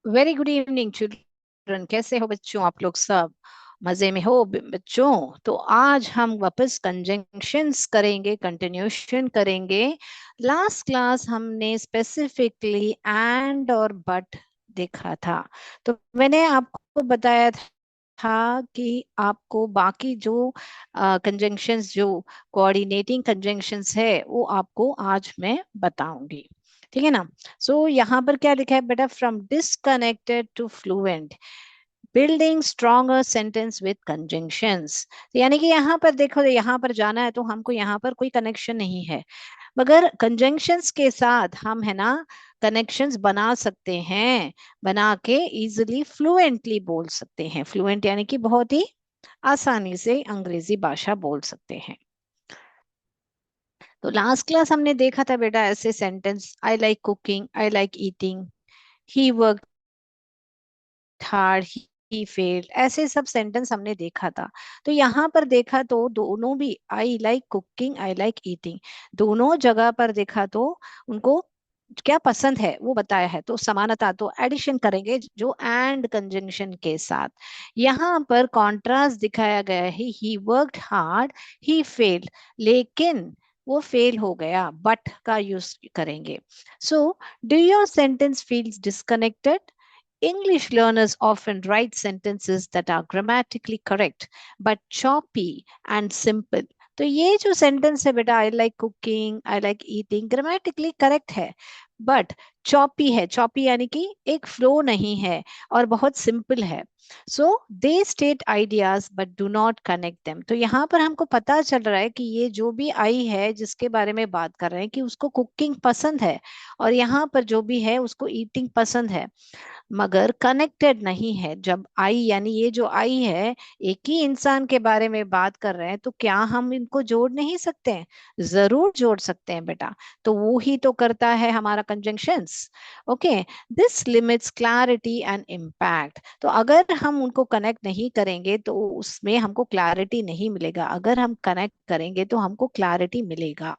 Very good evening children. कैसे हो बच्चों? आप लोग सब मजे में हो बच्चों? तो आज हम वापस कंजंक्शंस करेंगे, कंटिन्यूशन करेंगे। लास्ट क्लास हमने स्पेसिफिकली एंड और बट देखा था। तो मैंने आपको बताया था कि आपको बाकी जो कंजंक्शंस, जो कोऑर्डिनेटिंग कंजंक्शंस है, वो आपको आज मैं बताऊंगी। ठीक है ना? सो यहाँ पर क्या लिखा है बेटा? From disconnected to fluent, building stronger sentence with conjunctions. यानी कि यहाँ पर देखो, यहाँ पर जाना है तो हमको यहाँ पर कोई कनेक्शन नहीं है, मगर कंजंक्शंस के साथ हम, है ना, कनेक्शंस बना सकते हैं। बना के इजिली फ्लुएंटली बोल सकते हैं। फ्लुएंट यानी कि बहुत ही आसानी से अंग्रेजी भाषा बोल सकते हैं। तो लास्ट क्लास हमने देखा था बेटा ऐसे sentence: I like cooking, I like eating, he work hard, he failed, ऐसे सब सेंटेंस हमने देखा था। तो यहाँ पर देखा तो दोनों भी, आई like cooking, I like eating, दोनों जगह पर देखा तो उनको क्या पसंद है वो बताया है। तो समानता, तो एडिशन करेंगे जो एंड कंजंक्शन के साथ। यहाँ पर कॉन्ट्रास्ट दिखाया गया है: he worked hard, he failed, लेकिन वो फेल हो गया, बट का यूज करेंगे। So do your sentence feels disconnected? English learners often write sentences that are grammatically correct but choppy and simple. तो ये जो सेंटेंस है बेटा, आई like cooking, I like eating, grammatically correct है बट चॉपी है। Choppy यानी कि एक फ्लो नहीं है और बहुत सिंपल है। So they state ideas but do not connect them. तो यहाँ पर हमको पता चल रहा है कि ये जो भी आई है जिसके बारे में बात कर रहे हैं कि उसको कुकिंग पसंद है, और यहाँ पर जो भी है उसको ईटिंग पसंद है, मगर कनेक्टेड नहीं है। जब आई, यानी ये जो आई है, एक ही इंसान के बारे में बात कर रहे हैं, तो क्या हम इनको जोड़ नहीं सकते हैं? जरूर जोड़ सकते हैं बेटा। तो वो ही तो करता है हमारा conjunctions. Okay, this limits clarity and impact. तो अगर हम उनको कनेक्ट नहीं करेंगे तो उसमें हमको क्लैरिटी नहीं मिलेगा, अगर हम कनेक्ट करेंगे तो हमको क्लैरिटी मिलेगा।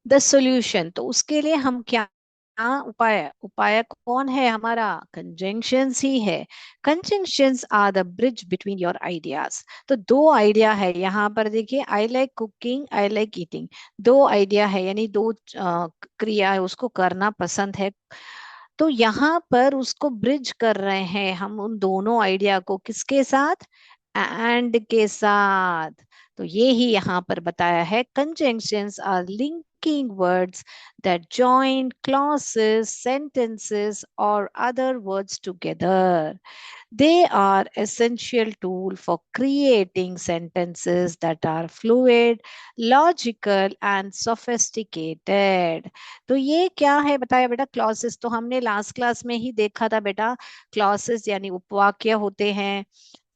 द सॉल्यूशन, तो उसके लिए हम क्या उपाय है? उपाय कौन है? हमारा कंजंक्शंस ही है। Conjunctions are the bridge between your ideas. तो दो आइडिया है यहाँ पर, देखिए, I like cooking, I like eating, दो आइडिया है, यानी दो क्रिया है, उसको करना पसंद है। तो यहाँ पर उसको ब्रिज कर रहे हैं हम उन दोनों आइडिया को, किसके साथ? एंड के साथ। तो ये ही यहाँ पर बताया है: conjunctions are linking words that join clauses, sentences or other words together. They are essential tool for creating sentences that are fluid, logical and sophisticated. तो ये क्या है बताया बेटा? क्लॉसेस तो हमने लास्ट क्लास में ही देखा था बेटा। क्लॉसेस यानी उपवाक्य होते हैं,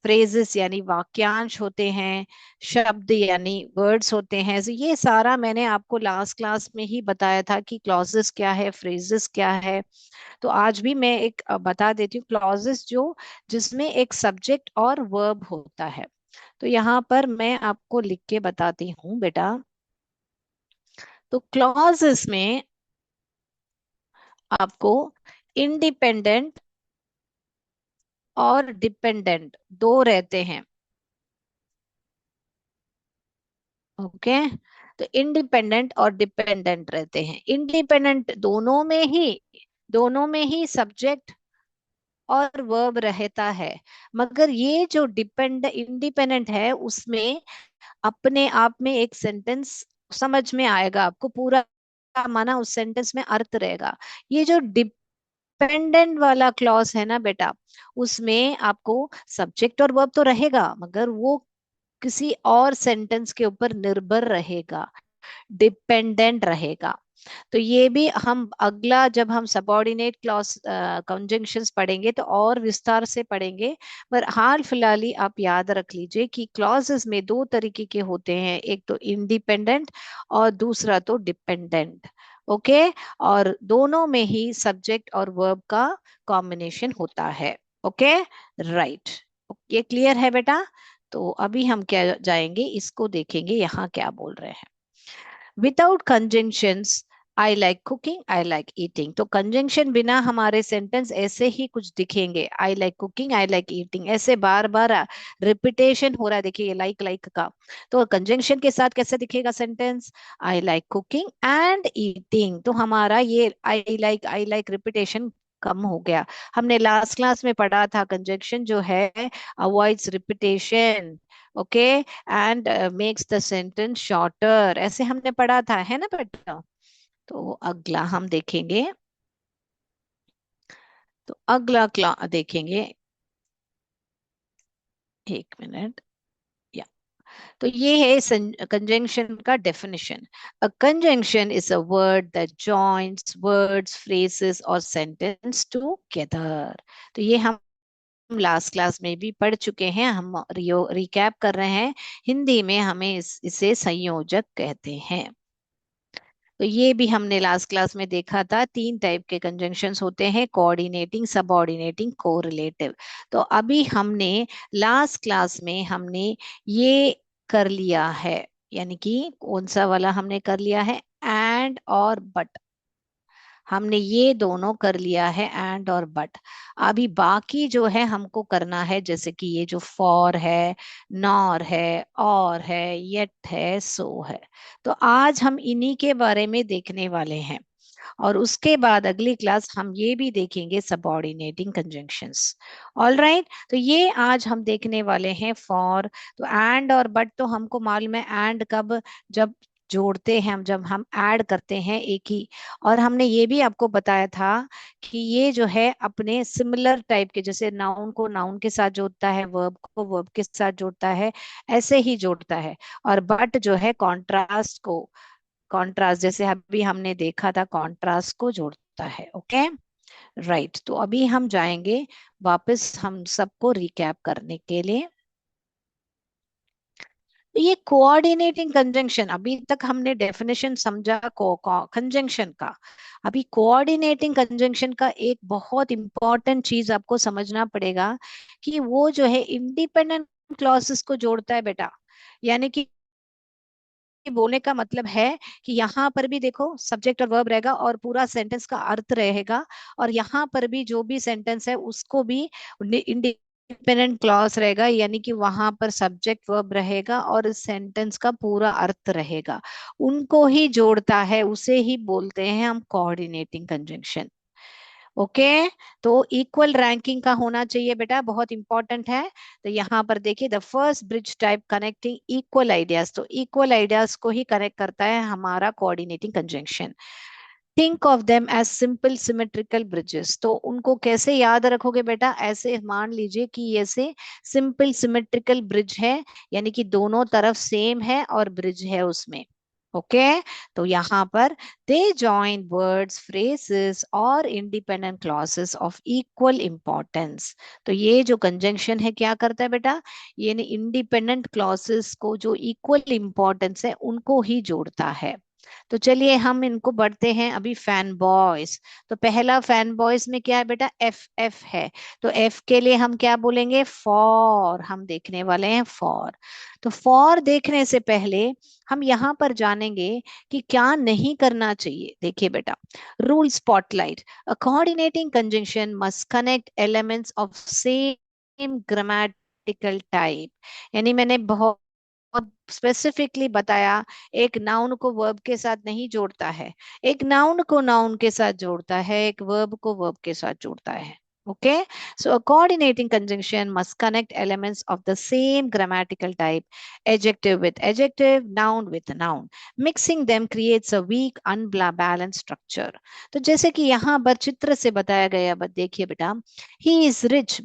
फ्रेजेस यानी वाक्यांश होते हैं, शब्द यानी वर्ड्स होते हैं। तो ये सारा मैंने आपको लास्ट क्लास में ही बताया था कि क्लॉजेस क्या है, फ्रेजेस क्या है। तो आज भी मैं एक बता देती हूँ। क्लॉजेस जो, जिसमें एक सब्जेक्ट और वर्ब होता है। तो यहाँ पर मैं आपको लिख के बताती हूँ बेटा। तो क्लॉजेस में आपको इंडिपेंडेंट और डिपेंडेंट दो रहते हैं। ओके, तो इंडिपेंडेंट और डिपेंडेंट रहते हैं। इंडिपेंडेंट दोनों में ही सब्जेक्ट और वर्ब रहता है, मगर ये जो इंडिपेंडेंट है उसमें अपने आप में एक सेंटेंस समझ में आएगा आपको, पूरा माना उस सेंटेंस में अर्थ रहेगा। ये जो डिपेंडेंट वाला क्लॉज है ना बेटा, उसमें आपको सब्जेक्ट और वर्ब तो रहेगा, मगर वो किसी और सेंटेंस के ऊपर निर्भर रहेगा, डिपेंडेंट रहेगा। तो ये भी हम अगला, जब हम सबऑर्डिनेट क्लॉज कंजंक्शंस पढ़ेंगे तो और विस्तार से पढ़ेंगे। पर हाल फिलहाल ही आप याद रख लीजिए कि क्लॉजेस में दो तरीके के होते हैं, एक तो इंडिपेंडेंट और दूसरा तो डिपेंडेंट। ओके, और दोनों में ही सब्जेक्ट और वर्ब का कॉम्बिनेशन होता है। Okay, right. ये क्लियर है बेटा? तो अभी हम क्या जाएंगे, इसको देखेंगे यहाँ क्या बोल रहे हैं। Without conjunctions, I like cooking, I like eating. तो कंजंक्शन बिना हमारे सेंटेंस ऐसे ही कुछ दिखेंगे, आई like cooking, I like eating, ऐसे बार बार रिपीटेशन हो रहा है। देखिए ये लाइक लाइक का, तो कंजंक्शन के साथ कैसे दिखेगा sentence, I like cooking and eating. तो हमारा ये आई लाइक रिपीटेशन कम हो गया। हमने लास्ट क्लास में पढ़ा था कंजंक्शन जो है avoids repetition, okay, and makes the sentence shorter, ऐसे हमने पढ़ा था, है ना बेटा। तो अगला हम देखेंगे, तो अगला क्ला देखेंगे, एक मिनट, या, तो ये है कंजंक्शन का definition. A conjunction is a word that joins words, phrases और सेंटेंस टुगेदर। तो ये हम लास्ट क्लास में भी पढ़ चुके हैं, हम रिकैप कर रहे हैं। हिंदी में हमें इसे संयोजक कहते हैं। तो ये भी हमने लास्ट क्लास में देखा था, तीन टाइप के कंजंक्शंस होते हैं, कोऑर्डिनेटिंग, सबऑर्डिनेटिंग, कोरिलेटिव। तो अभी हमने लास्ट क्लास में हमने ये कर लिया है, यानी कि कौन सा वाला हमने कर लिया है, एंड और बट। हमने ये दोनों कर लिया है, एंड और बट। अभी बाकी जो है हमको करना है, जैसे कि ये जो फॉर है, नॉर है, और है, येट है, सो है। तो आज हम इन्हीं के बारे में देखने वाले हैं। और उसके बाद अगली क्लास हम ये भी देखेंगे सबऑर्डिनेटिंग कंजंक्शंस। ऑल राइट, तो ये आज हम देखने वाले हैं फॉर। तो एंड और बट तो हमको मालूम है, एंड कब, जब जोड़ते हैं हम, जब हम ऐड करते हैं एक ही। और हमने ये भी आपको बताया था कि ये जो है अपने सिमिलर टाइप के, जैसे नाउन को नाउन के साथ जोड़ता है, वर्ब को वर्ब के साथ जोड़ता है, ऐसे ही जोड़ता है। और बट जो है कॉन्ट्रास्ट को, कॉन्ट्रास्ट जैसे अभी हमने देखा था, कॉन्ट्रास्ट को जोड़ता है। Okay, right. तो अभी हम जाएंगे वापस हम सबको रिकैप करने के लिए। तो ये कोऑर्डिनेटिंग कंजंक्शन, अभी तक हमने डेफिनेशन समझा कंजंक्शन का। अभी कोऑर्डिनेटिंग कंजंक्शन का एक बहुत इंपॉर्टेंट चीज आपको समझना पड़ेगा, कि वो जो है इंडिपेंडेंट क्लॉजेस को जोड़ता है बेटा। यानी कि बोलने का मतलब है कि यहाँ पर भी देखो सब्जेक्ट और वर्ब रहेगा और पूरा सेंटेंस का अर्थ रहेगा, और यहाँ पर भी जो भी सेंटेंस है उसको भी इंडिपेंडेंट क्लॉज रहेगा, यानी कि वहां पर सब्जेक्ट वर्ब रहेगा और सेंटेंस का पूरा अर्थ रहेगा। उनको ही जोड़ता है, उसे ही बोलते हैं हम कोऑर्डिनेटिंग कंजंक्शन। ओके, तो इक्वल रैंकिंग का होना चाहिए बेटा, बहुत इंपॉर्टेंट है। तो यहाँ पर देखिए, the first bridge type connecting equal ideas, तो इक्वल आइडियाज को ही कनेक्ट करता है हमारा coordinating conjunction. Think of them as simple symmetrical bridges. तो उनको कैसे याद रखोगे बेटा, ऐसे मान लीजिए कि ऐसे सिंपल सिमेट्रिकल ब्रिज है, यानी कि दोनों तरफ सेम है और ब्रिज है उसमें। ओके, तो यहाँ पर दे जॉइन वर्ड्स, फ्रेजेस और independent clauses of equal importance. तो ये जो कंजंक्शन है क्या करता है बेटा, ये इंडिपेंडेंट क्लॉजेस को जो इक्वल इंपॉर्टेंस है उनको ही जोड़ता है। तो चलिए हम इनको बढ़ते हैं अभी, फैन बॉयज। तो पहला फैन बॉयज में क्या है बेटा, एफ एफ है। तो एफ के लिए हम क्या बोलेंगे, फॉर, हम देखने वाले हैं फॉर। तो फॉर देखने से पहले हम यहाँ पर जानेंगे कि क्या नहीं करना चाहिए। देखिए बेटा, rule spotlight, a coordinating conjunction must connect elements of same grammatical type. यानी मैंने बहुत स्पेसिफिकली बताया, एक नाउन को वर्ब के साथ नहीं जोड़ता है, एक नाउन को नाउन के साथ जोड़ता है, एक वर्ब को वर्ब के साथ जोड़ता है। Okay, so a coordinating conjunction must connect elements of the same grammatical type, adjective with adjective, noun with noun. Mixing them creates a weak, unbalanced structure. तो जैसे कि यहाँ पर चित्र से बताया गया, बस देखिए बेटा, he is rich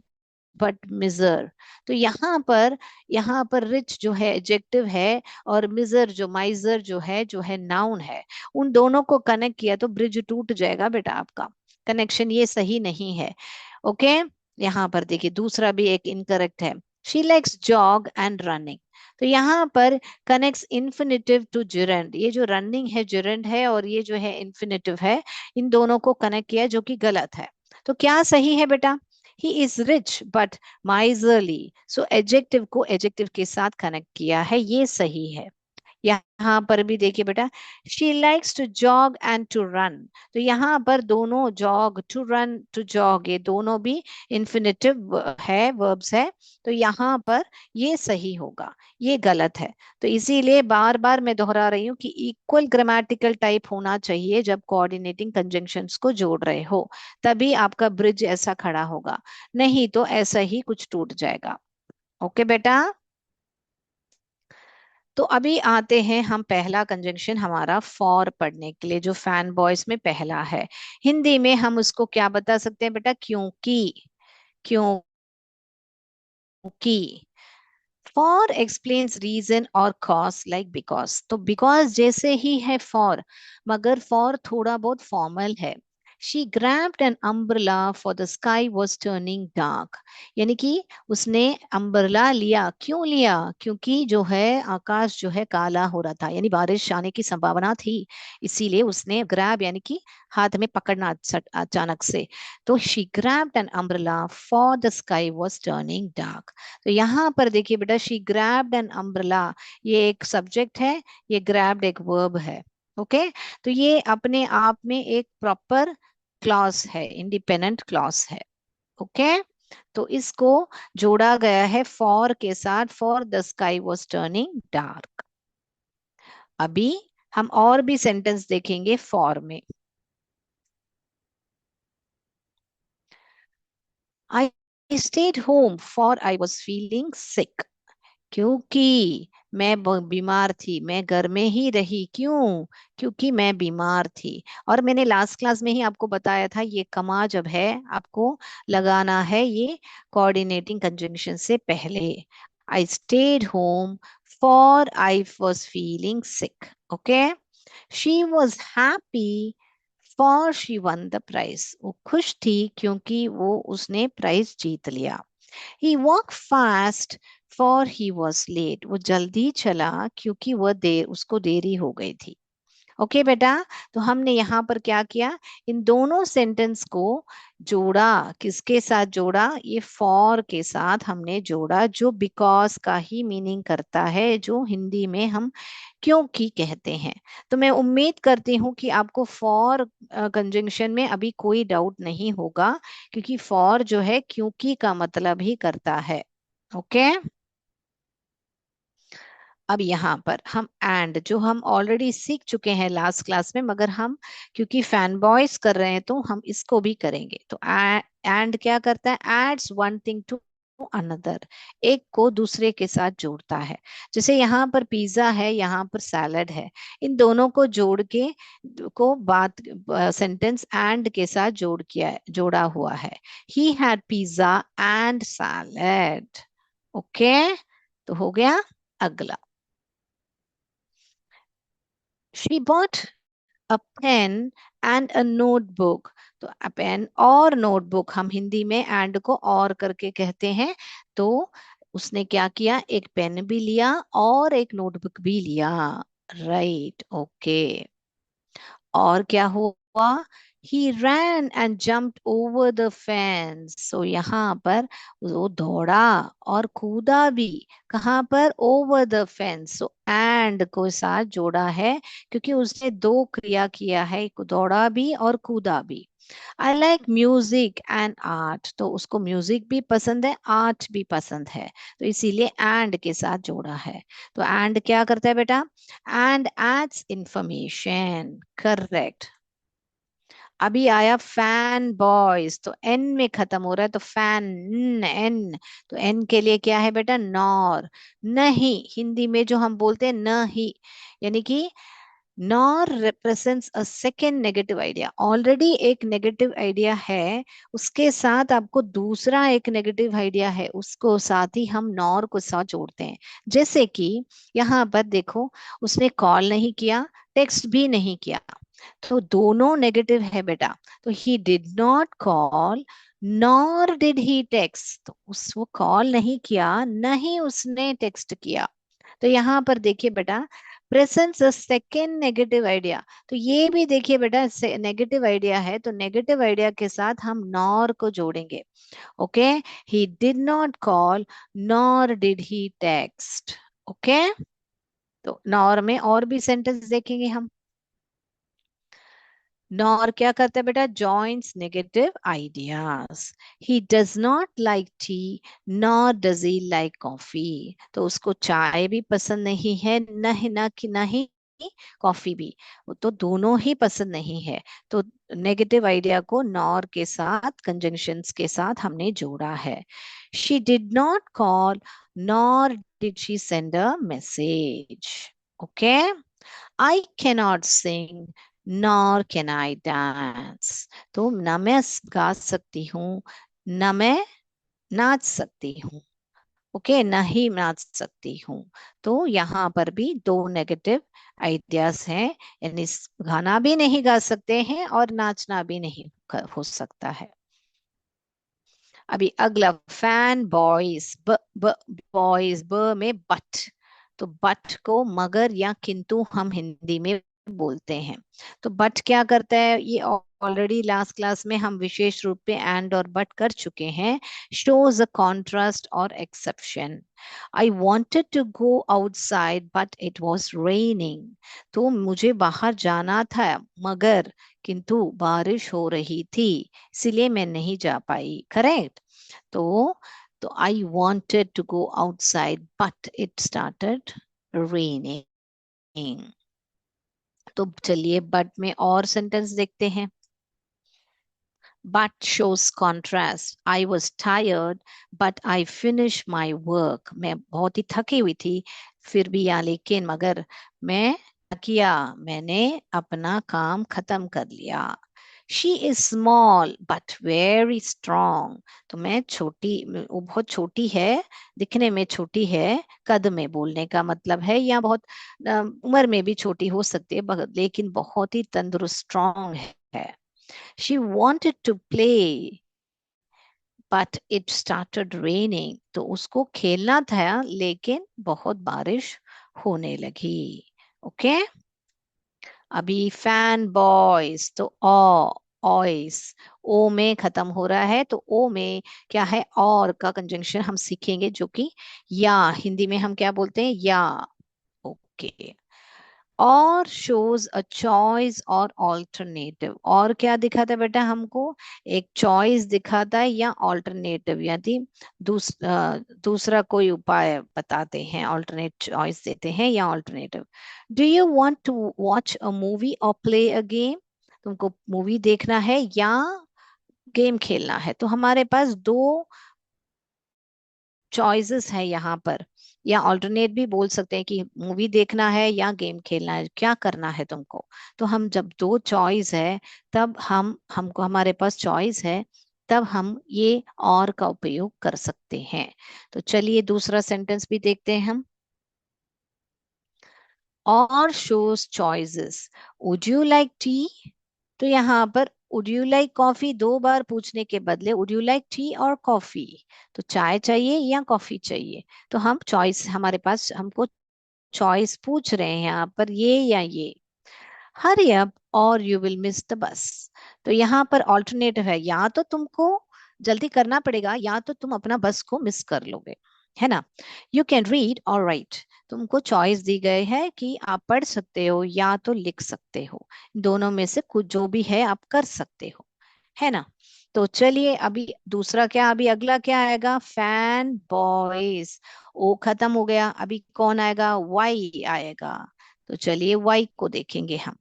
but miser. तो यहाँ पर रिच जो है एडजेक्टिव है, और मिजर जो माइजर जो है नाउन है। उन दोनों को कनेक्ट किया तो ब्रिज टूट जाएगा बेटा आपका, कनेक्शन ये सही नहीं है। ओके, यहाँ पर देखिए दूसरा भी एक इनकरेक्ट है, she likes jog and running. तो यहाँ पर कनेक्ट्स इन्फिनेटिव टू जिरेंड, ये जो रनिंग है जिरेंड है, और ये जो है इन्फिनेटिव है, इन दोनों को कनेक्ट किया जो कि गलत है। तो क्या सही है बेटा, he is rich but miserly, so adjective को एडजेक्टिव के साथ कनेक्ट किया है, ये सही है। यहाँ पर भी देखिए बेटा, she likes to jog and to run. तो यहाँ पर दोनों jog, to run, to jog, ये दोनों भी इन्फिनेटिव है, वर्ब्स है। तो यहाँ पर ये सही होगा, ये गलत है। तो इसीलिए बार बार मैं दोहरा रही हूँ कि इक्वल ग्रामेटिकल टाइप होना चाहिए जब कोऑर्डिनेटिंग कंजंक्शंस को जोड़ रहे हो, तभी आपका ब्रिज ऐसा खड़ा होगा, नहीं तो ऐसा ही कुछ टूट जाएगा। ओके बेटा। तो अभी आते हैं हम पहला कंजंक्शन हमारा फॉर पढ़ने के लिए, जो फैन बॉयज में पहला है। हिंदी में हम उसको क्या बता सकते हैं बेटा? क्योंकि। क्योंकि। फॉर एक्सप्लेन्स रीजन और कॉज लाइक बिकॉज। तो बिकॉज जैसे ही है फॉर, मगर फॉर थोड़ा बहुत फॉर्मल है। She grabbed an umbrella for the sky was turning dark. यानी कि उसने अम्ब्रेला लिया, क्यों लिया? क्योंकि जो है आकाश जो है काला हो रहा था, यानी बारिश आने की संभावना थी, इसीलिए उसने ग्रैब यानी कि हाथ में पकड़ना अचानक से। तो she grabbed an umbrella for the sky was turning dark. तो यहाँ पर देखिए बेटा, शी ग्रैब्ड एन अम्ब्रेला, ये एक सब्जेक्ट है, ये ग्रैब्ड एक वर्ब है। ओके। तो ये अपने आप में एक प्रॉपर क्लॉज है, इंडिपेंडेंट क्लॉज है। ओके। तो इसको जोड़ा गया है फॉर के साथ, for the sky was turning dark. अभी हम और भी सेंटेंस देखेंगे फॉर में। आई stayed home for I was feeling सिक। क्योंकि मैं बीमार थी, मैं घर में ही रही। क्यों? क्योंकि मैं बीमार थी। और मैंने लास्ट क्लास में ही आपको बताया था, ये कमा जब है आपको लगाना है ये कोऑर्डिनेटिंग कंजंक्शन से पहले। I stayed home for I was feeling sick. Okay. She was happy for she won the prize. वो खुश थी क्योंकि वो उसने प्राइज जीत लिया। He walked fast for he was late. वो जल्दी चला क्योंकि वह देर, उसको देरी हो गई थी। ओके बेटा। तो हमने यहाँ पर क्या किया, इन दोनों सेंटेंस को जोड़ा। किसके साथ जोड़ा? ये फॉर के साथ हमने जोड़ा, जो बिकॉज का ही मीनिंग करता है, जो हिंदी में हम क्योंकि कहते हैं। तो मैं उम्मीद करती हूँ कि आपको फॉर कंजंक्शन में अभी कोई डाउट नहीं होगा, क्योंकि फॉर जो है क्योंकि का मतलब ही करता है। ओके। अब यहाँ पर हम एंड, जो हम ऑलरेडी सीख चुके हैं लास्ट क्लास में, मगर हम क्योंकि फैन बॉयज कर रहे हैं तो हम इसको भी करेंगे। तो एंड क्या करता है? Adds one thing to another, एक को दूसरे के साथ जोड़ता है। जैसे यहाँ पर पिज्जा है, यहाँ पर सैलड है, इन दोनों को जोड़ के को बात सेंटेंस एंड के साथ जोड़ा हुआ है। He had pizza and salad. Okay. तो हो गया। अगला, she bought a pen and a notebook। तो पेन और नोटबुक हम हिंदी में एंड को और करके कहते हैं। तो उसने क्या किया? एक पेन भी लिया और एक नोटबुक भी लिया। राइट। ओके। और क्या हुआ? He ran and jumped over the fence। सो यहाँ पर वो दौड़ा और कूदा भी। कहाँ पर? Over the fence। So and को साथ जोड़ा है, क्योंकि उसने दो क्रिया किया है, एक दौड़ा भी और कूदा भी। I like music and art. तो उसको म्यूजिक भी पसंद है, आर्ट भी पसंद है, तो इसीलिए एंड के साथ जोड़ा है। तो एंड क्या करता है बेटा? And adds information. करेक्ट। अभी आया फैन बॉयज, तो एन में खत्म हो रहा है, तो फैन एन। तो एन के लिए क्या है बेटा? नॉर। नहीं, हिंदी में जो हम बोलते हैं नहीं, यानी कि nor represents a second negative idea. Already एक नेगेटिव आइडिया है, उसके साथ आपको दूसरा एक नेगेटिव आइडिया है, उसको साथ ही हम नॉर को साथ जोड़ते हैं। जैसे कि यहाँ पर देखो, उसने कॉल नहीं किया, टेक्स्ट भी नहीं किया, तो दोनों नेगेटिव है बेटा। तो he did not call nor did he text. तो उसको कॉल नहीं किया, न ही उसने टेक्स्ट किया। तो यहाँ पर देखिए बेटा, presence a second negative idea. तो ये भी देखिए बेटा, नेगेटिव आइडिया है, तो नेगेटिव आइडिया के साथ हम नॉर को जोड़ेंगे। Okay. He did not call nor did he text. Okay. तो नॉर में और भी सेंटेंस देखेंगे हम। नॉर क्या करता है बेटा, joints negative ideas. He does not like T nor does he like coffee. तो उसको चाय भी पसंद नहीं है, न ही ना कि ना ही कॉफी भी। वो तो दोनों ही पसंद नहीं है। तो नेगेटिव आइडिया को नॉर के साथ कंजंक्शंस के साथ हमने जोड़ा है। She did not call nor did she send a message. Okay. I cannot sing nor can I dance। तो ना मैं गा सकती हूँ, ना मैं नाच सकती हूँ। ओके, ना ही नाच सकती हूँ। तो यहाँ पर भी दो नेगेटिव आइडियाज हैं, यानी गाना भी नहीं गा सकते हैं और नाचना भी नहीं हो सकता है। अभी अगला, फैन बॉयज, ब ब बॉयज, ब में बट। तो बट को मगर या किंतु हम हिंदी में बोलते हैं। तो बट क्या करता है, ये ऑलरेडी लास्ट क्लास में हम विशेष रूप पे एंड और बट कर चुके हैं। Shows a contrast or exception. I wanted to go outside but it was raining. तो मुझे बाहर जाना था मगर किंतु बारिश हो रही थी, इसलिए मैं नहीं जा पाई। करेक्ट। तो तो I wanted to go outside but it started raining. तो चलिए बट में और सेंटेंस देखते हैं। But shows contrast। I was tired but I finished my work। मैं बहुत ही थकी हुई थी, फिर भी या लेकिन मगर मैं किया, मैंने अपना काम खत्म कर लिया। She is small but very strong. तो मैं छोटी, वो बहुत छोटी है, दिखने में छोटी है, कद में बोलने का मतलब है, या बहुत उम्र में भी छोटी हो सकती है, लेकिन बहुत ही तंदुरुस्त, स्ट्रॉन्ग है। She wanted to play but it started raining। तो उसको खेलना था लेकिन बहुत बारिश होने लगी। ओके। अभी फैन बॉयज, तो ऑयस, ओ में खत्म हो रहा है, तो ओ में क्या है, और का कंजंक्शन हम सीखेंगे, जो कि या, हिंदी में हम क्या बोलते हैं, या। ओके। और शोज अ चॉइस और ऑल्टरनेटिव। और क्या दिखाता है बेटा हमको, एक चॉइस दिखाता है या ऑल्टरनेटिव, यदि दूसरा कोई उपाय बताते हैं, ऑल्टरनेट चॉइस देते हैं या alternative. Do you want to watch a movie or play a game. तुमको मूवी देखना है या गेम खेलना है। तो हमारे पास दो चॉइसेस है यहाँ पर, या ऑल्टरनेट भी बोल सकते हैं कि मूवी देखना है या गेम खेलना है, क्या करना है तुमको। तो हम जब दो चॉइस है, तब हमको हमारे पास चॉइस है, तब हम ये और का उपयोग कर सकते हैं। तो चलिए दूसरा सेंटेंस भी देखते हैं हम। और shows choices. Would you like T. तो यहाँ पर वुड यू लाइक कॉफी दो बार पूछने के बदले वुड यू लाइक टी और कॉफी। तो चाय चाहिए या कॉफी चाहिए। तो हम चॉइस, हमारे पास हमको चॉइस पूछ रहे हैं यहाँ पर, ये या ये। हरी अप और you will miss the bus. तो यहाँ पर ऑल्टरनेटिव है, या तो तुमको जल्दी करना पड़ेगा या तो तुम अपना बस को मिस कर लोगे, है ना। यू कैन रीड और राइट। तुमको चॉइस दी गई है कि आप पढ़ सकते हो या तो लिख सकते हो, दोनों में से कुछ जो भी है आप कर सकते हो, है ना। तो चलिए अभी दूसरा क्या, अभी अगला क्या आएगा, फैन बॉयज। ओ खत्म हो गया, अभी कौन आएगा, वाई आएगा। तो चलिए वाई को देखेंगे हम।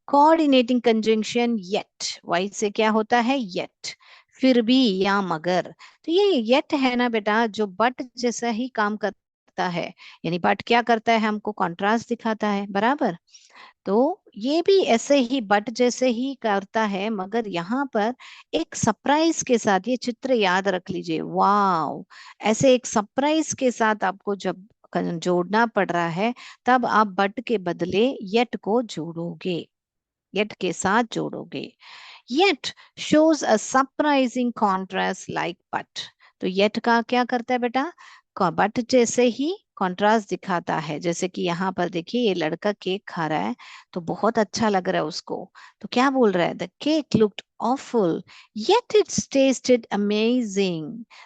Coordinating conjunction yet. वाई से क्या होता है, येट, फिर भी या मगर। तो ये येट है ना बेटा, जो बट जैसा ही काम करता है, यानी बट क्या करता है, हमको कॉन्ट्रास्ट दिखाता है, बराबर। तो ये भी ऐसे ही बट जैसे ही करता है, मगर यहाँ पर एक सरप्राइज के साथ, ये चित्र याद रख लीजिए, वाव। ऐसे एक सरप्राइज के साथ आपको जब जोड़ना पड़ रहा है, तब आप बट के बदले येट को जोड़ोगे, येट के साथ जोड़ोगे। Yet shows a surprising contrast like but। तो येट का क्या करता है बेटा, बट जैसे ही कॉन्ट्रास्ट दिखाता है। जैसे कि यहाँ पर देखिए, ये लड़का केक खा रहा है, तो बहुत अच्छा लग रहा है उसको। तो क्या बोल रहा है, the cake looked awful yet it tasted amazing।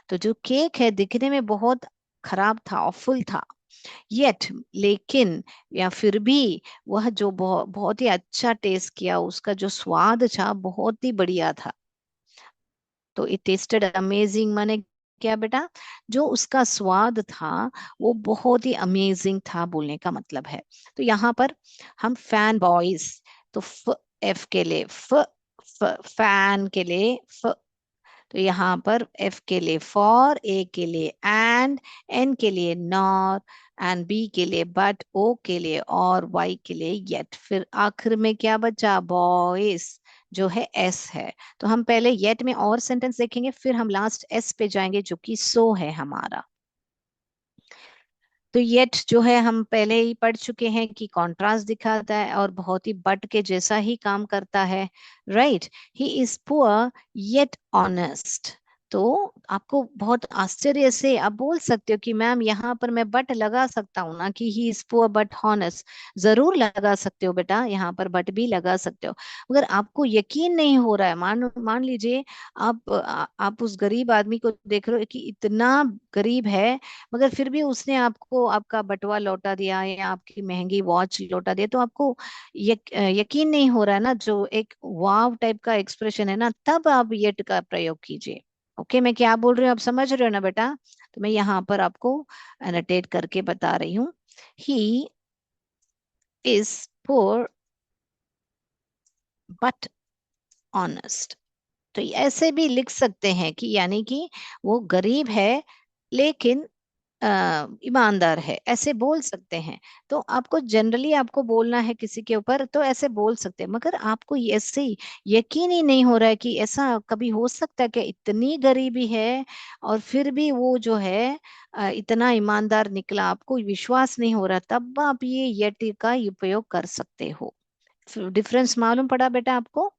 तो जो केक है दिखने में बहुत खराब था, awful था, येट लेकिन या फिर भी वह जो बहुत ही अच्छा टेस्ट किया, उसका जो स्वाद था बहुत ही बढ़िया था। तो इट टेस्टेड अमेजिंग माने क्या बेटा, जो उसका स्वाद था वो बहुत ही अमेजिंग था बोलने का मतलब है। तो यहाँ पर हम फैन बॉयज, तो एफ के लिए फैन के लिए तो यहाँ पर एफ के लिए फॉर, ए के लिए एंड, एन के लिए नॉर, एंड बी के लिए बट, ओ के लिए और, वाई के लिए येट, फिर आखिर में क्या बचा, बॉयज जो है एस है। तो हम पहले येट में और सेंटेंस देखेंगे, फिर हम लास्ट एस पे जाएंगे जो कि सो है हमारा। तो येट जो है हम पहले ही पढ़ चुके हैं कि कॉन्ट्रास्ट दिखाता है और बहुत ही बट के जैसा ही काम करता है। Right, he is poor yet honest. तो आपको बहुत आश्चर्य से आप बोल सकते हो कि मैम यहाँ पर मैं बट लगा सकता हूँ ना, कि he is poor but honest. जरूर लगा सकते हो बेटा, यहाँ पर बट भी लगा सकते हो। अगर आपको यकीन नहीं हो रहा है, मान मान लीजिए आप उस गरीब आदमी को देख रहे हो कि इतना गरीब है, मगर फिर भी उसने आपको आपका बटुआ लौटा दिया या आपकी महंगी वॉच लौटा दिया, तो आपको यकीन नहीं हो रहा है ना, जो एक वाव टाइप का एक्सप्रेशन है ना, तब आप येट का प्रयोग कीजिए। ओके, मैं क्या बोल रही हूँ आप समझ रहे हो ना बेटा। तो मैं यहाँ पर आपको एनोटेट करके बता रही हूँ, he is poor but honest. तो ऐसे भी लिख सकते हैं कि यानी कि वो गरीब है लेकिन ईमानदार है, ऐसे बोल सकते हैं। तो आपको जनरली आपको बोलना है किसी के ऊपर तो ऐसे बोल सकते हैं, मगर आपको ऐसे ही यकीन ही नहीं हो रहा है कि ऐसा कभी हो सकता है कि इतनी गरीबी है और फिर भी वो जो है इतना ईमानदार निकला, आपको विश्वास नहीं हो रहा, तब आप ये यति का उपयोग कर सकते हो। डिफरेंस मालूम पड़ा बेटा आपको।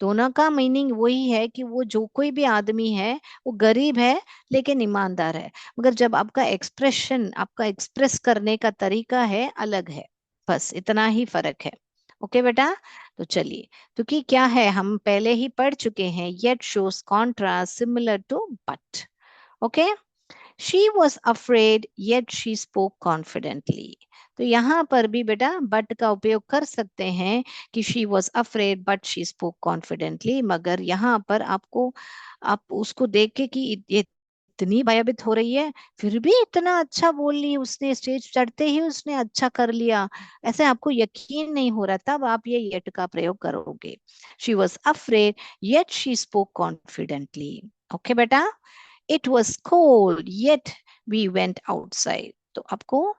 दोनों का मीनिंग वही है कि वो जो कोई भी आदमी है वो गरीब है लेकिन ईमानदार है, मगर जब आपका एक्सप्रेशन, आपका एक्सप्रेस करने का तरीका है अलग है, बस इतना ही फर्क है। ओके बेटा। तो चलिए, क्योंकि क्या है हम पहले ही पढ़ चुके हैं, yet shows contrast similar to but. Okay, she was afraid yet she spoke confidently. तो यहाँ पर भी बेटा बट का उपयोग कर सकते हैं कि she was afraid but she spoke confidently, मगर यहाँ पर आपको, आप उसको देख के कि ये इतनी भयभीत हो रही है फिर भी इतना अच्छा बोल ली उसने, स्टेज चढ़ते ही उसने अच्छा कर लिया, ऐसे आपको यकीन नहीं हो रहा, तब आप ये येट का प्रयोग करोगे। She was afraid yet she spoke confidently. Okay बेटा। It was cold yet we went outside. तो आपको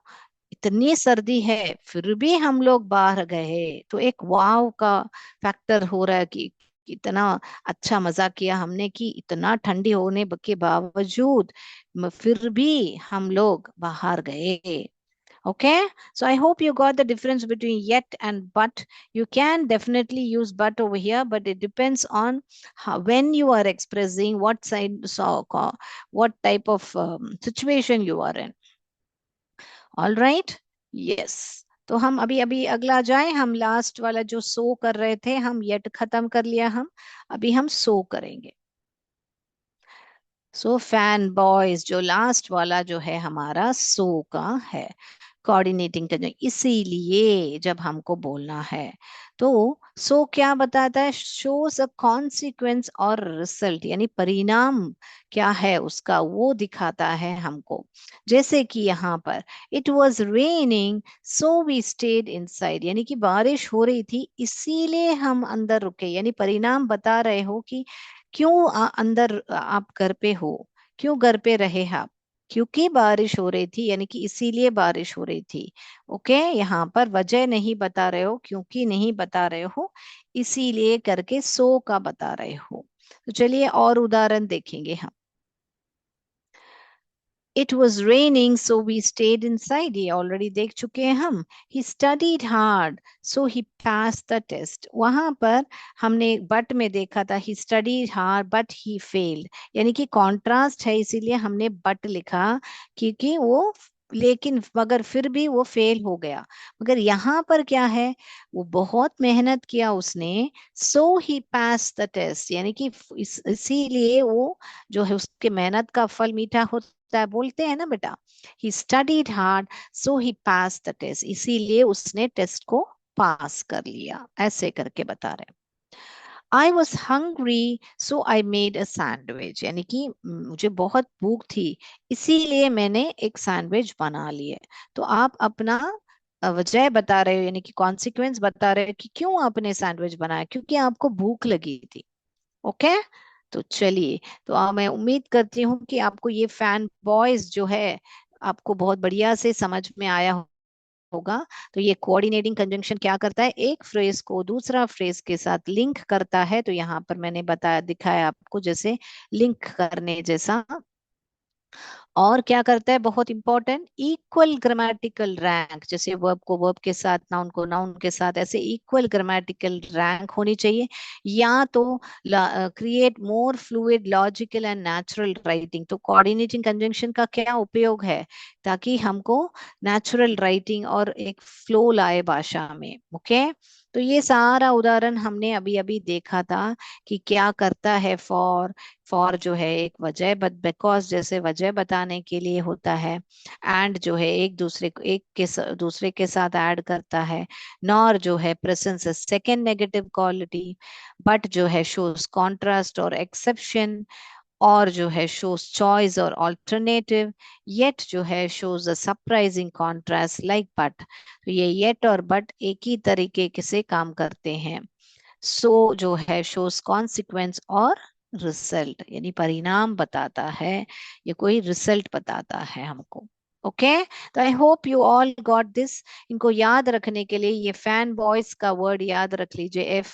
इतनी सर्दी है फिर भी हम लोग बाहर गए, तो एक वाव का फैक्टर हो रहा है कि इतना अच्छा मजा किया हमने कि इतना ठंडी होने के बावजूद फिर भी हम लोग बाहर गए। Okay, so I hope you got the difference between yet and but. You can definitely use but over here, but it depends on how, when you are expressing what side, so, what type of situation you are in. All right? Yes. तो हम अभी अभी अगला जाए, हम last वाला जो सो कर रहे थे, हम yet खत्म कर लिया, हम अभी हम सो करेंगे। सो फैन बॉयज जो लास्ट वाला जो है हमारा सो का है, कोऑर्डिनेटिंग करना, इसीलिए जब हमको बोलना है तो सो क्या बताता है, शोज अ कॉन्सिक्वेंस और रिजल्ट, यानी परिणाम क्या है उसका वो दिखाता है हमको। जैसे कि यहाँ पर it was raining so we stayed inside, यानी कि बारिश हो रही थी इसीलिए हम अंदर रुके, यानी परिणाम बता रहे हो कि क्यों अंदर आप घर पे हो, क्यों घर पे रहे आप, क्योंकि बारिश हो रही थी, यानी कि इसीलिए बारिश हो रही थी। ओके, यहाँ पर वजह नहीं बता रहे हो, क्योंकि नहीं बता रहे हो, इसीलिए करके सो का बता रहे हो। तो चलिए और उदाहरण देखेंगे हम। It was raining so we stayed inside, ये ऑलरेडी देख चुके हैं हम। He studied hard so he pass the test, वहां पर हमने बट में देखा था he studied hard but he failed, यानी कि कॉन्ट्रास्ट है इसीलिए हमने बट लिखा, क्योंकि वो लेकिन मगर फिर भी वो फेल हो गया। मगर यहाँ पर क्या है, वो बहुत मेहनत किया उसने, सो ही पास द टेस्ट, यानी कि इसीलिए वो जो है उसके मेहनत का फल मीठा होता होता है, बोलते हैं ना बेटा। He studied hard so he pass the test, इसीलिए उसने टेस्ट को पास कर लिया, ऐसे करके बता रहे। I was hungry so I made a sandwich, यानी कि मुझे बहुत भूख थी, इसीलिए मैंने एक सैंडविच बना लिए। तो आप अपना वजह बता रहे हो, यानी कि कॉन्सिक्वेंस बता रहे हो कि क्यों आपने सैंडविच बनाया, क्योंकि आपको भूख लगी थी। ओके। तो चलिए, तो मैं उम्मीद करती हूँ कि आपको ये फैन बॉयज जो है आपको बहुत बढ़िया से समझ में आया होगा। तो ये कोऑर्डिनेटिंग कंजंक्शन क्या करता है, एक फ्रेज को दूसरा फ्रेज के साथ लिंक करता है। तो यहाँ पर मैंने बताया, दिखाया आपको जैसे लिंक करने जैसा। और क्या करता है, बहुत इंपॉर्टेंट, इक्वल ग्रामेटिकल रैंक, जैसे वर्ब को वर्ब के साथ, नाउन को नाउन के साथ, ऐसे इक्वल ग्रामेटिकल रैंक होनी चाहिए। या तो create more fluid logical and natural writing. तो कोऑर्डिनेटिंग कंजंक्शन का क्या उपयोग है, ताकि हमको नेचुरल राइटिंग और एक फ्लो लाए भाषा में। ओके। तो ये सारा उदाहरण हमने अभी अभी देखा था कि क्या करता है फॉर जो है एक वजह, बट बिकॉज जैसे वजह बताने के लिए होता है। एंड जो है एक दूसरे को एक के दूसरे के साथ ऐड करता है। नॉर जो है presence second negative quality. But जो है शोज कॉन्ट्रास्ट और एक्सेप्शन। और जो है शोज चॉइस और ऑल्टरनेटिव। येट जो है shows a surprising contrast like but. तो ये येट और बट एक ही तरीके से काम करते हैं। सो जो है शोज कॉन्सिक्वेंस और रिजल्ट, यानी परिणाम बताता है, ये कोई रिजल्ट बताता है हमको। ओके। तो I hope you all got this. इनको याद रखने के लिए ये फैन बॉयज का वर्ड याद रख लीजिए। F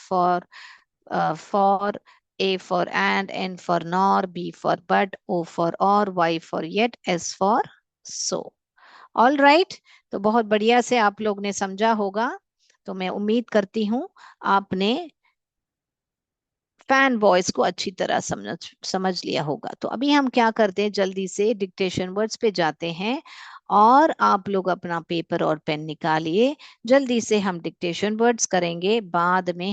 for, A for and, N for nor, B for but, O for or, Y for yet, S for so. All right. तो बहुत बढ़िया से आप लोग ने समझा होगा। तो मैं उम्मीद करती हूँ आपने फैन वॉइस को अच्छी तरह समझ समझ लिया होगा। तो अभी हम क्या करते हैं, जल्दी से डिक्टेशन वर्ड्स पे जाते हैं। और आप लोग अपना पेपर और पेन निकालिए, जल्दी से हम डिक्टेशन वर्ड्स करेंगे, बाद में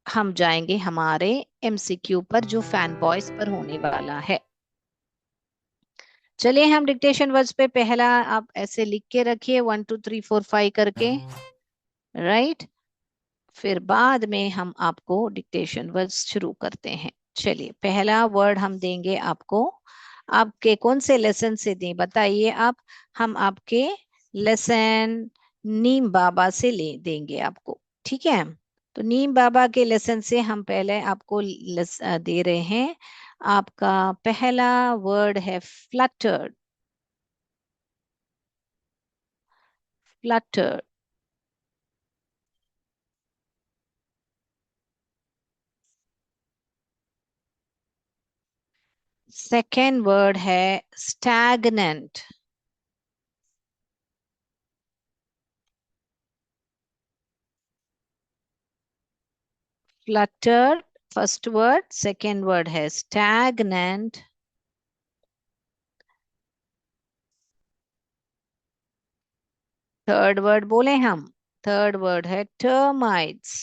हम जाएंगे हमारे एमसीक्यू पर जो फैन वॉइस पर होने वाला है। चलिए हम डिक्टेशन वर्ड्स पे पहला आप ऐसे लिख के रखिए, 1 2 3 4 5 करके। राइट। फिर बाद में हम आपको डिक्टेशन वर्ड्स शुरू करते हैं। चलिए पहला वर्ड हम देंगे आपको, आपके कौन से लेसन से दें बताइए आप। हम आपके लेसन नीम बाबा से ले देंगे आपको, ठीक है। तो नीम बाबा के लेसन से हम पहले आपको दे रहे हैं। आपका पहला वर्ड है फ्लटर्ड। फ्लटर्ड। सेकेंड वर्ड है stagnant. Fluttered first word, second word है स्टैगनेंट। थर्ड वर्ड बोले हम, थर्ड वर्ड है टर्माइट्स।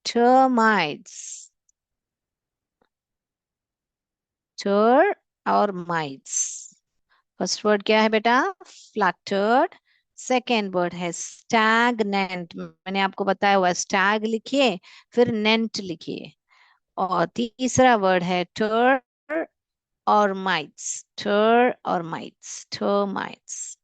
टर्माइट्स। टर और माइट्स। फर्स्ट वर्ड क्या है बेटा, फ्लटर्ड। सेकेंड वर्ड है स्टैगनेंट, मैंने आपको बताया हुआ स्टैग लिखिए, फिर नेंट लिखिए। और तीसरा वर्ड है टर और माइट्स। टर और माइट्स, टर्माइट्स।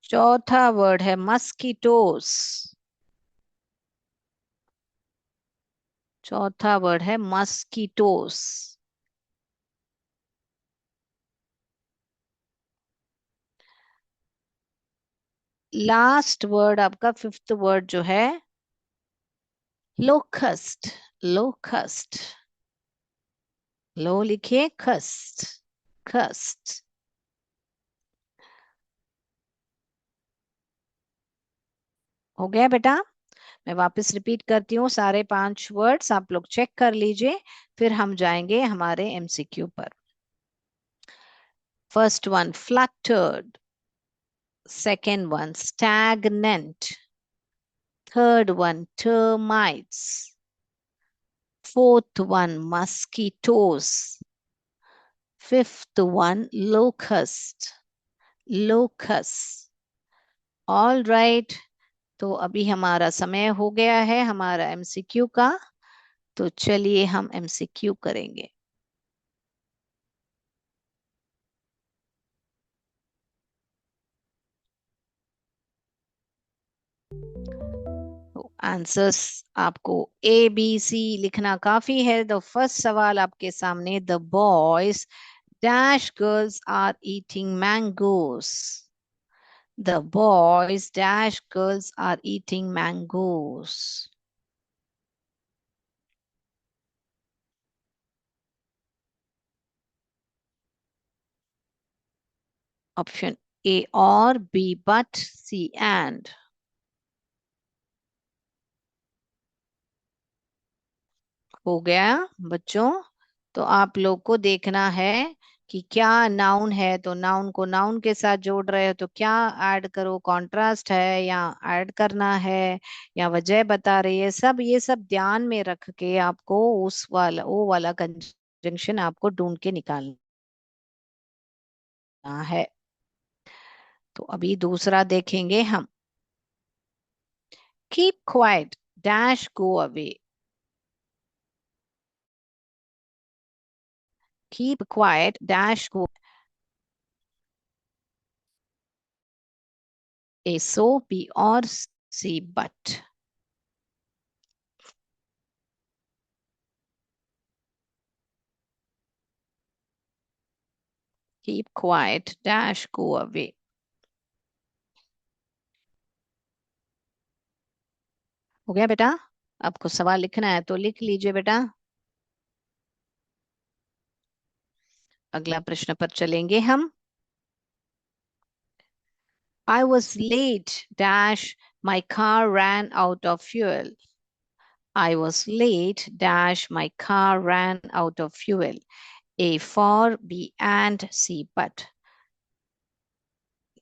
चौथा वर्ड है मस्कीटोस। चौथा वर्ड है मस्कीटोस। लास्ट वर्ड आपका फिफ्थ वर्ड जो है लोकस्ट। लोकस्ट। लो लिखिए, खस्ट। खस्ट। हो गया बेटा। मैं वापस रिपीट करती हूँ, सारे 5 वर्ड्स आप लोग चेक कर लीजिए, फिर हम जाएंगे हमारे एमसीक्यू पर। First one fractured, second one stagnant, Third one, termites. Fourth one, mosquitoes. Fifth one, locust. Locust. All right. तो अभी हमारा समय हो गया है हमारा एमसीक्यू का। तो चलिए हम एमसीक्यू करेंगे। तो आंसर्स आपको ए बी सी लिखना काफी है। तो फर्स्ट सवाल आपके सामने, the boys dash girls are eating mangoes. The boys dash girls are eating mangoes. Option A or, B but, C and. हो गया बच्चों? तो आप लोग को देखना है कि क्या नाउन है तो नाउन को नाउन के साथ जोड़ रहे हो तो क्या ऐड करो, कॉन्ट्रास्ट है या ऐड करना है या वजह बता रही है, सब ये सब ध्यान में रख के आपको उस वाला वो वाला कंजंक्शन आपको ढूंढ के निकालना है। तो अभी दूसरा देखेंगे हम। Keep quiet dash go away. Keep quiet dash go. A so, B or, C but. Keep quiet dash go away. हो गया बेटा? आपको सवाल लिखना है तो लिख लीजिए बेटा। अगला प्रश्न पर चलेंगे हम। I was late dash my car ran out of fuel. I was late dash my car ran out of fuel. A for, B and, C but।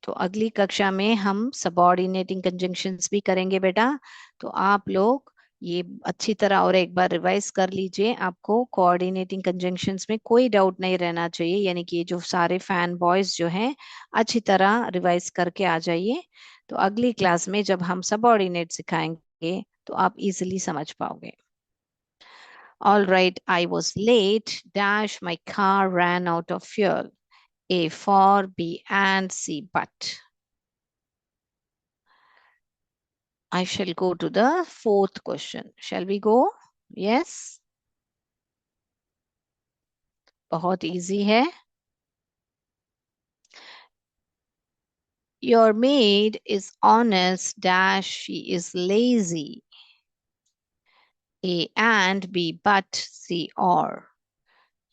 तो अगली कक्षा में हम सबऑर्डिनेटिंग कंजंक्शंस भी करेंगे बेटा। तो आप लोग ये अच्छी तरह और एक बार रिवाइज कर लीजिए। आपको कोऑर्डिनेटिंग कंजंक्शंस में कोई डाउट नहीं रहना चाहिए, यानी कि ये जो सारे फैन बॉयज जो हैं अच्छी तरह रिवाइज करके आ जाइए। तो अगली क्लास में जब हम सबऑर्डिनेट सिखाएंगे तो आप इजीली समझ पाओगे। All right, I was late dash my car ran out of fuel. A for, B and, C but। I shall go to the fourth question. Shall we go? Yes. बहुत easy है। Your maid is honest dash she is lazy. A and, B but, C or।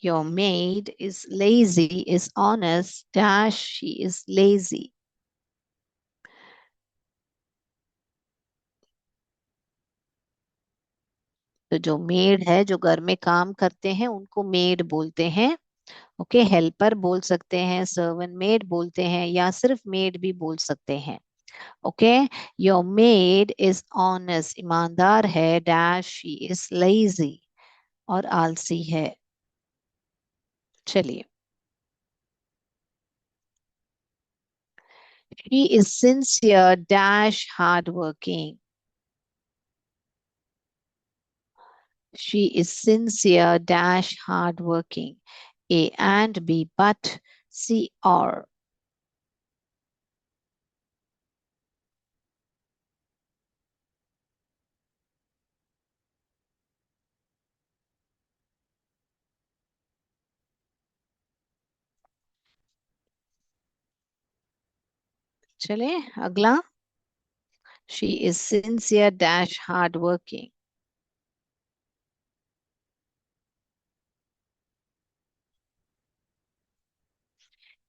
Your maid is lazy is honest dash she is lazy। तो जो made है जो घर में काम करते हैं उनको मेड बोलते हैं। ओके, हेल्पर बोल सकते हैं, सर्वेंट मेड बोलते हैं या सिर्फ मेड भी बोल सकते हैं। Okay. Your made is honest ईमानदार है डैश शी इज लेजी और आलसी है। चलिए। She is sincere dash hard working. She is sincere dash hard working. A and, B but, C or. चले अगला। She is sincere dash hard working.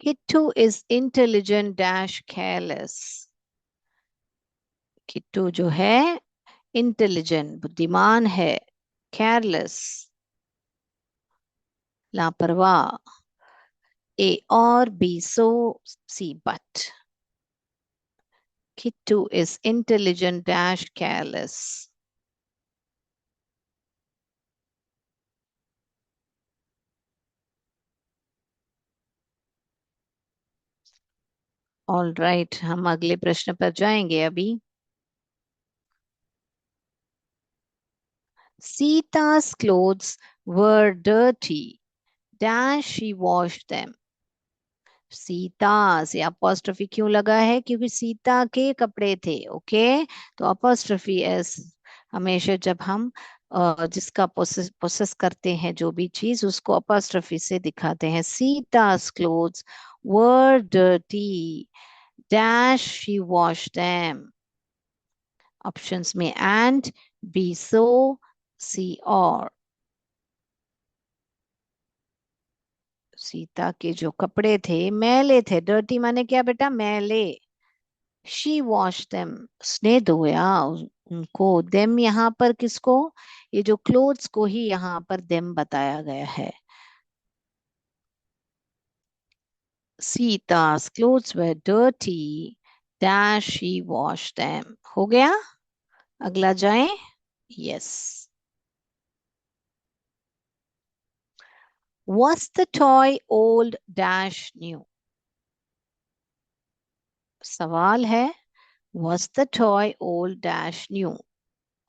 Kittu is intelligent dash careless. Kittu जो है intelligent बुद्धिमान है, केयरलेस लापरवाह। A or, B so, C but. Kittu is intelligent dash careless. All right, हम अगले प्रश्न पर जाएंगे अभी। Sita's clothes were dirty. Dash she washed them. Sita से अपोस्ट्रोफी क्यों लगा है? क्योंकि सीता के कपड़े थे। ओके, तो अपोस्ट्रोफी एस हमेशा जब हम जिसका प्रोसेस करते हैं जो भी चीज, उसको अपोस्ट्रोफी से दिखाते हैं। सीता's clothes were dirty. Dash she washed them. Options में एंड, बी सो, सी और। सीता के जो कपड़े थे मैले थे। डर्टी माने क्या बेटा? मैले। शी वॉश देम, उसने धोया उनको। देम यहाँ पर किसको? ये जो क्लोथ्स को ही यहाँ पर देम बताया गया है। सीता's clothes were dirty, dash she washed them। हो गया, अगला जाए। Yes. Was the toy old dash new? सवाल है, was the toy old dash new?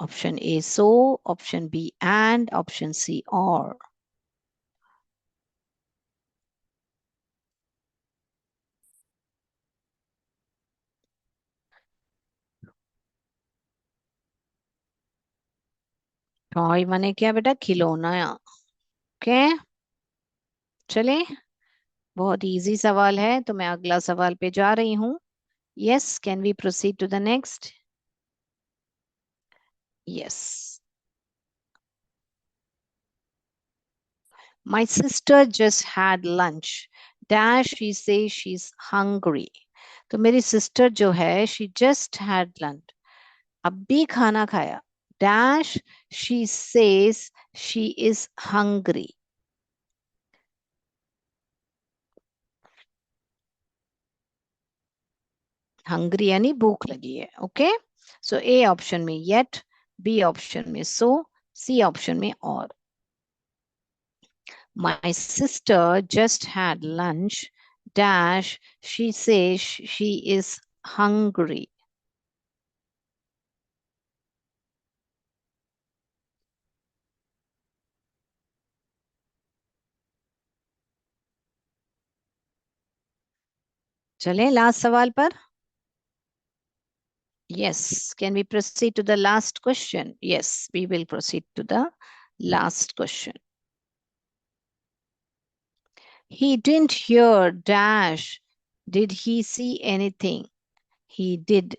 Option A so, option B and, option C or. Toy माने क्या बेटा? खिलौना। ओके, चले, बहुत इजी सवाल है, तो मैं अगला सवाल पे जा रही हूँ। Yes, can we proceed to the next? Yes. My sister just had lunch, dash she say she is hungry. तो मेरी सिस्टर जो है, शी जस्ट हैड लंच, अभी खाना खाया। Dash she says she is hungry. Hungry यानी भूख लगी है। ओके, सो ए ऑप्शन में येट, बी ऑप्शन में सो, सी ऑप्शन में और। My sister just had lunch, dash she say she is hungry. चलें लास्ट सवाल पर। Yes, can we proceed to the last question? Yes, we will proceed to the last question. He didn't hear dash. Did he see anything? He did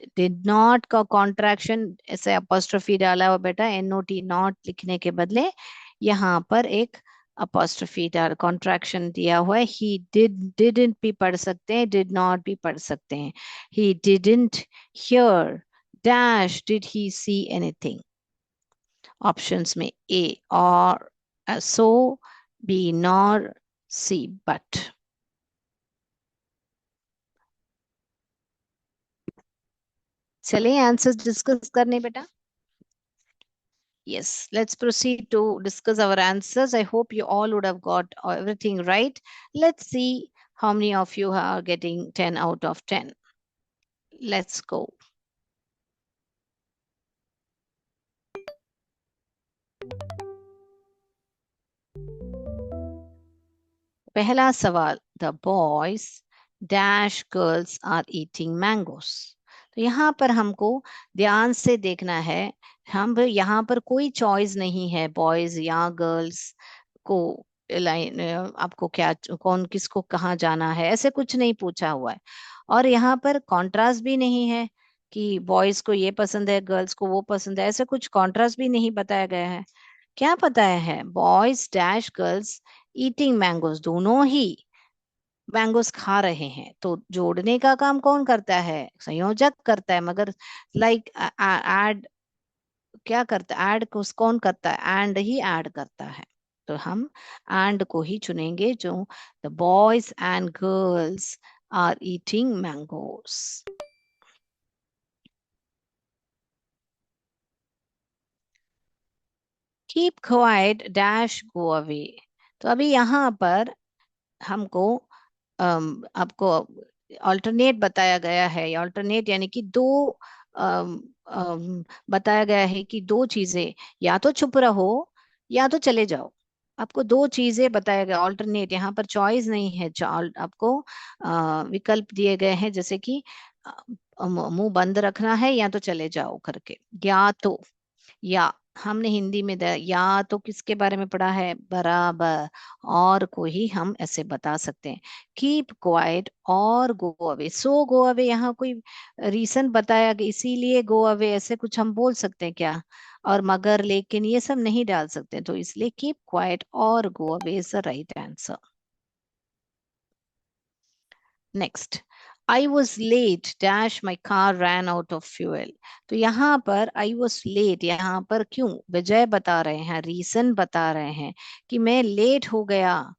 not का contraction ऐसे apostrophe डाला हुआ बेटा, NOT not लिखने के बदले यहाँ पर एक अपोस्ट्रोफी डाल कॉन्ट्रैक्शन दिया हुआ है। ही डिडंट भी पढ़ सकते हैं, डिड नॉट भी पढ़ सकते हैं। He didn't here dash did he see anything. Options में ए और, सो, बी नॉर, सी बट। चलिए आंसर्स डिस्कस करने बेटा। Yes, let's proceed to discuss our answers. I hope you all would have got everything right. Let's see how many of you are getting 10 out of 10. Let's go. पहला सवाल, the boys dash girls are eating mangoes। तो यहाँ पर हमको ध्यान से देखना है। हम यहाँ पर कोई चॉइस नहीं है बॉयज या गर्ल्स को। लाइन आपको क्या, कौन किसको कहाँ जाना है, ऐसे कुछ नहीं पूछा हुआ है। और यहाँ पर कॉन्ट्रास्ट भी नहीं है कि बॉयज को ये पसंद है गर्ल्स को वो पसंद है, ऐसे कुछ कॉन्ट्रास्ट भी नहीं बताया गया है। क्या बताया है? Boys dash girls eating mangoes, दोनों ही मैंगोज खा रहे हैं। तो जोड़ने का काम कौन करता है? संयोजक करता है। मगर लाइक ऐड क्या करता है? ऐड को कौन करता है? एंड ही ऐड करता है। तो हम एंड को ही चुनेंगे, जो the boys and girls are eating mangoes. Keep quiet dash go away. तो अभी यहाँ पर हमको आपको ऑल्टरनेट बताया गया है। ऑल्टरनेट यानी कि दो अम, बताया गया है कि दो चीजें, या तो चुप रहो या तो चले जाओ। आपको दो चीजें बताया गया, ऑल्टरनेट, यहाँ पर चॉइस नहीं है। आपको विकल्प दिए गए हैं, जैसे कि मुंह बंद रखना है या तो चले जाओ करके, या तो, या हमने हिंदी में या तो किसके बारे में पढ़ा है, बराबर, और को ही हम ऐसे बता सकते हैं। Keep quiet or go away. So go away, यहाँ कोई रीजन बताया कि इसीलिए गो अवे, ऐसे कुछ हम बोल सकते हैं क्या? और मगर, लेकिन ये सब नहीं डाल सकते, तो इसलिए keep quiet or go away is the right answer. Next, I was late dash my car ran out of fuel. तो यहाँ पर आई वॉज लेट, यहाँ पर क्यों वजह बता रहे हैं, रीजन बता रहे हैं कि मैं लेट हो गया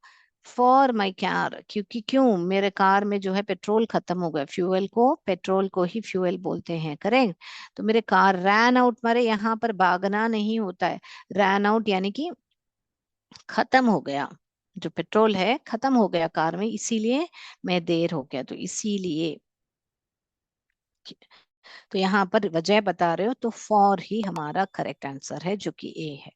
फॉर माई कार, क्योंकि क्यों, मेरे कार में जो है पेट्रोल खत्म हो गया। फ्यूल को, पेट्रोल को ही फ्यूल बोलते हैं, करेक्ट। तो मेरे कार रैन आउट, मारे यहाँ पर भागना नहीं होता है, रैन आउट यानी कि खत्म हो गया, जो पेट्रोल है खत्म हो गया कार में, इसीलिए मैं देर हो गया, तो इसीलिए। तो यहाँ पर वजह बता रहे हो तो फॉर ही हमारा करेक्ट आंसर है, जो कि ए है।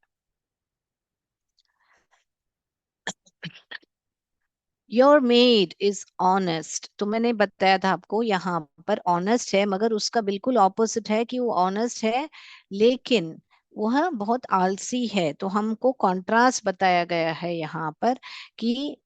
Your made is honest. तो मैंने बताया था आपको, यहाँ पर ऑनेस्ट है, मगर उसका बिल्कुल ऑपोजिट है कि वो ऑनेस्ट है लेकिन वह बहुत आलसी है। तो हमको कॉन्ट्रास्ट बताया गया है यहाँ पर कि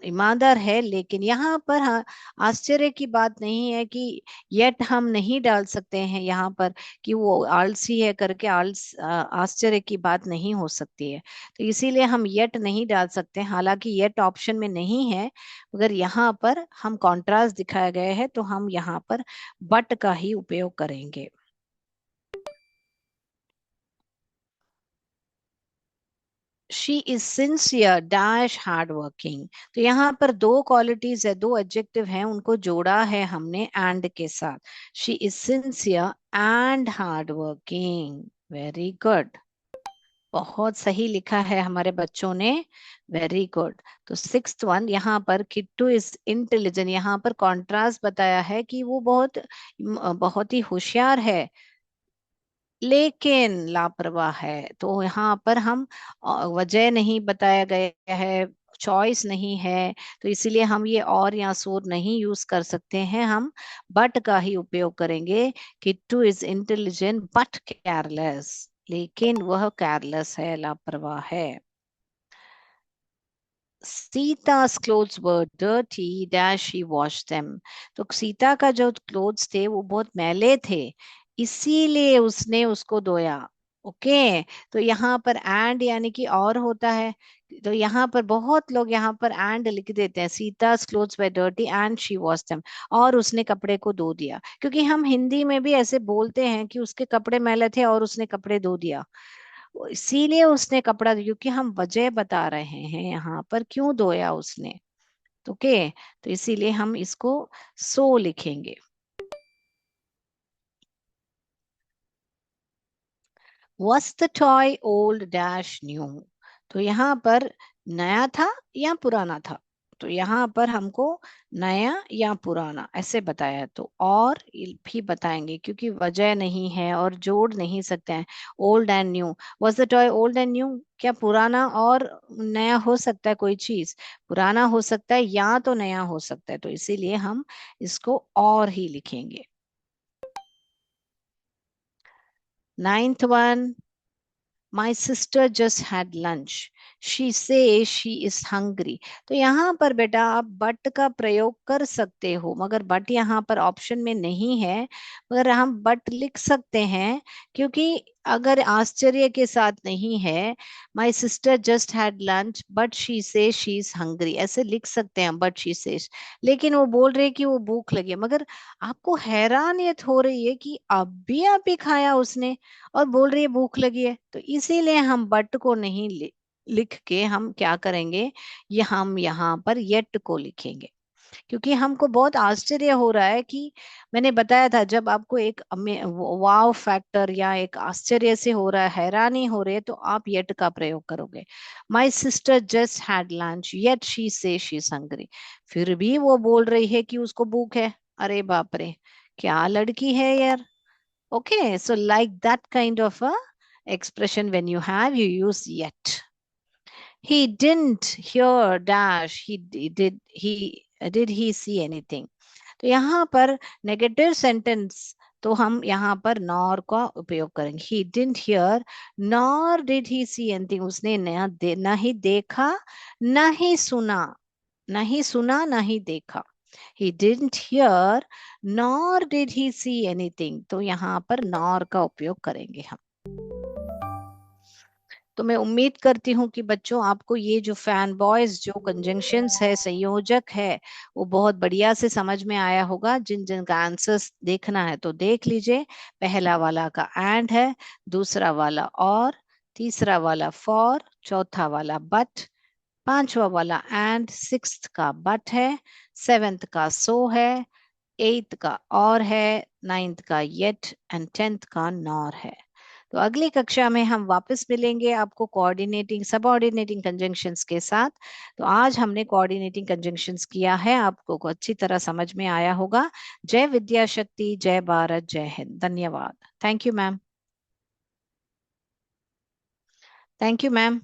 ईमानदार है, लेकिन यहाँ पर हाँ, आश्चर्य की बात नहीं है कि यट हम नहीं डाल सकते हैं यहाँ पर कि वो आलसी है करके, आश्चर्य की बात नहीं हो सकती है। तो इसीलिए हम येट नहीं डाल सकते, हालांकि येट ऑप्शन में नहीं है, मगर यहाँ पर हम कॉन्ट्रास्ट दिखाया गया है तो हम यहाँ पर बट का ही उपयोग करेंगे। She is sincere dash hard working. तो यहाँ पर दो क्वालिटीज है, दो एडजेक्टिव हैं, उनको जोड़ा है हमने एंड के साथ। She is sincere and hard working. Very good, बहुत सही लिखा है हमारे बच्चों ने, वेरी गुड। तो सिक्स्थ वन, यहाँ पर किट्टू इज इंटेलिजेंट, यहाँ पर कॉन्ट्रास्ट बताया है कि वो बहुत बहुत ही होशियार है लेकिन लापरवाह है। तो यहाँ पर हम वजह नहीं बताया गया है, चॉइस नहीं है, तो इसीलिए हम ये और या सोर नहीं यूज कर सकते हैं, हम बट का ही उपयोग करेंगे। Kittu is intelligent but careless, लेकिन वह केयरलेस है, लापरवाह है। सीता's clothes were dirty dash she washed them। तो सीता का जो क्लोथ्स थे वो बहुत मैले थे, इसीलिए उसने उसको धोया। ओके, तो यहाँ पर एंड यानी कि और होता है, तो यहाँ पर बहुत लोग यहाँ पर एंड लिख देते हैं, सीता's clothes were dirty and she washed them, और उसने कपड़े को धो दिया। क्योंकि हम हिंदी में भी ऐसे बोलते हैं कि उसके कपड़े मैले थे और उसने कपड़े धो दिया, इसीलिए उसने कपड़ा, क्योंकि हम वजह बता रहे हैं यहाँ पर क्यों धोया उसने। ओके, तो इसीलिए हम इसको सो लिखेंगे। Was the toy old dash new. तो यहाँ पर नया था या पुराना था, तो यहाँ पर हमको नया या पुराना ऐसे बताया, तो और भी बताएंगे क्योंकि वजह नहीं है और जोड़ नहीं सकते हैं। Old and new, was the toy old and new, क्या पुराना और नया हो सकता है कोई चीज? पुराना हो सकता है या तो नया हो सकता है, तो इसीलिए हम इसको और ही लिखेंगे। Ninth one, My sister just had lunch. She says she is hungry. तो यहाँ पर बेटा आप बट का प्रयोग कर सकते हो, मगर बट यहाँ पर ऑप्शन में नहीं है, मगर हम बट लिख सकते हैं, क्योंकि अगर आश्चर्य के साथ नहीं है, my sister just had lunch but she say she is hungry, ऐसे लिख सकते हैं बट शी से, लेकिन वो बोल रहे कि वो भूख लगी है, मगर आपको हैरानियत हो रही है कि अभी खाया उसने और बोल रही है भूख लगी है, तो इसीलिए हम बट को नहीं लिख के हम क्या करेंगे, ये हम यहाँ पर येट को लिखेंगे। क्योंकि हमको बहुत आश्चर्य हो रहा है कि मैंने बताया था, जब आपको एक वाव फैक्टर या एक आश्चर्य से हो रहा है, हैरानी हो रही है, तो आप येट का प्रयोग करोगे। My sister just had lunch yet she say she hungry. फिर भी वो बोल रही है कि उसको भूख है। अरे बाप रे, क्या लड़की है यार। Okay, so like that kind of a expression, when you have, you use yet. He didn't hear dash, did he see anything? तो यहाँ पर नेगेटिव सेंटेंस, तो हम यहाँ पर नॉर का उपयोग करेंगे। He didn't here nor did he see anything. उसने न ही देखा, न ही सुना, न ही सुना न ही देखा। He didn't here nor did he see anything, तो यहाँ पर नॉर का उपयोग करेंगे हम। तो मैं उम्मीद करती हूँ कि बच्चों आपको ये जो फैन बॉयज जो कंजंक्शंस है, संयोजक है, वो बहुत बढ़िया से समझ में आया होगा। जिन जिन का आंसर्स देखना है तो देख लीजिए। पहला वाला का एंड है, दूसरा वाला और, तीसरा वाला फॉर, चौथा वाला बट, पांचवा वाला एंड, सिक्स्थ का बट है, सेवेंथ का सो है, एट्थ का और है, नाइन्थ का येट एंड टेंथ का नॉर है। तो अगली कक्षा में हम वापस मिलेंगे आपको कोऑर्डिनेटिंग सबऑर्डिनेटिंग कंजंक्शंस के साथ। तो आज हमने कोऑर्डिनेटिंग कंजंक्शंस किया है, आपको को अच्छी तरह समझ में आया होगा। जय विद्या शक्ति, जय भारत, जय हिंद। धन्यवाद। Thank you ma'am. Thank you ma'am.